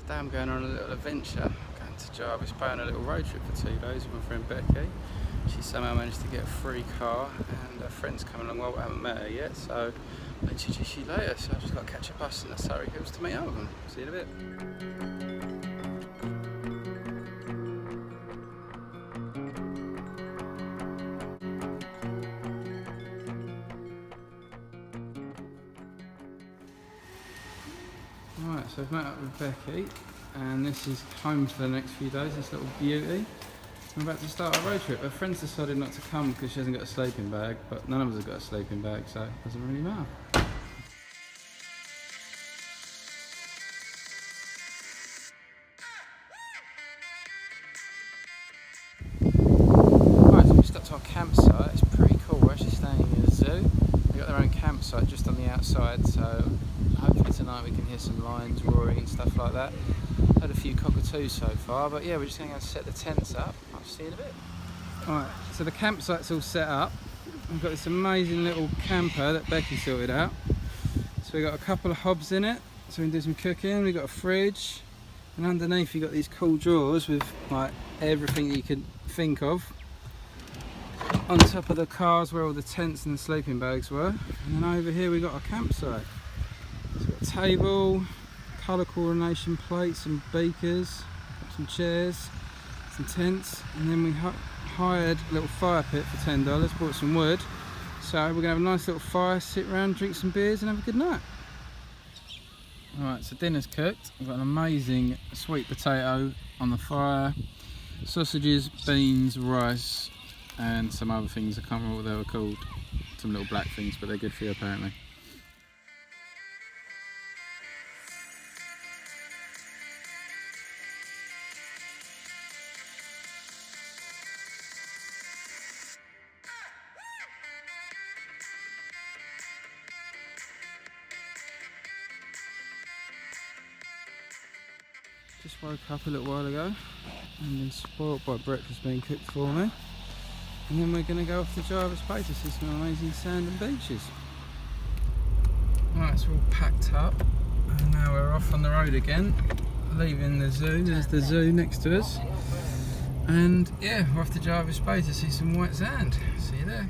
today I'm going on a little adventure. I'm going to Jervis Bay on a little road trip for 2 days with my friend Becky. She somehow managed to get a free car and her friend's coming along. Well, I haven't met her yet, so I'll introduce you later. So I've just got to catch a bus in the Surrey Hills to meet up with them. See you in a bit. Right, so I've met up with Becky and this is home for the next few days, this little beauty. I'm about to start a road trip. Her friend's decided not to come because she hasn't got a sleeping bag, but none of us have got a sleeping bag, so it doesn't really matter. Right, so we stopped to our campsite. It's pretty cool. We're actually staying in a zoo. They've got their own campsite just on the outside, so hopefully tonight we can hear some lions roaring and stuff like that. Had a few cockatoos so far, but yeah, we're just going to go set the tents up. I'll see you in a bit. Alright, so the campsite's all set up. We've got this amazing little camper that Becky sorted out. So we've got a couple of hobs in it, so we can do some cooking. We've got a fridge, and underneath you've got these cool drawers with like everything you could think of. On top of the cars where all the tents and the sleeping bags were. And then over here we've got our campsite. So we've got a table, colour coordination plates and beakers, some chairs, some tents, and then we hired a little fire pit for $10, bought some wood. So we're going to have a nice little fire, sit around, drink some beers and have a good night. Alright, so dinner's cooked. We've got an amazing sweet potato on the fire, sausages, beans, rice and some other things. I can't remember what they were called. Some little black things, but they're good for you apparently. Just woke up a little while ago and been spoilt by breakfast being cooked for me. And then we're going to go off to Jervis Bay to see some amazing sand and beaches. Right, so we're all packed up and now we're off on the road again, leaving the zoo. There's the zoo next to us. And yeah, we're off to Jervis Bay to see some white sand. See you there.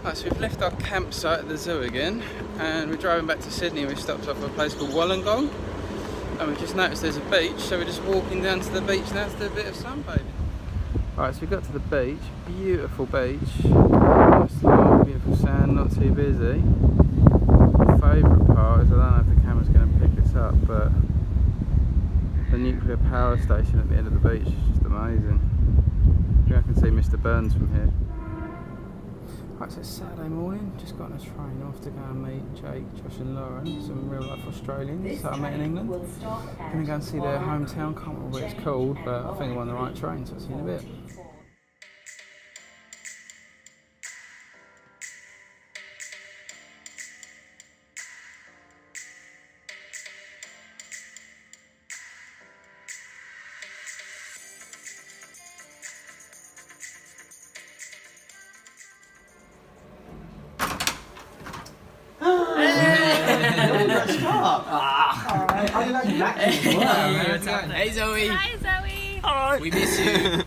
Right, so we've left our campsite at the zoo again and we're driving back to Sydney. We've stopped off at a place called Wollongong and we've just noticed there's a beach, so we're just walking down to the beach now to do a bit of sunbathing. Right, so we got to the beach, beautiful beach, nice long, beautiful sand, not too busy. My favourite part is I don't know if the camera's going to pick us up, but the nuclear power station at the end of the beach is just amazing. I can see Mr. Burns from here. Right, so it's Saturday morning, just got on a train off to go and meet Jake, Josh and Lauren, some real life Australians that I met in England. Gonna go and see their hometown, can't remember what it's called, but I think I'm on the right train, so I'll see you in a bit. I didn't know you acted as well. Hey Zoe! Hi Zoe! Alright! We miss you!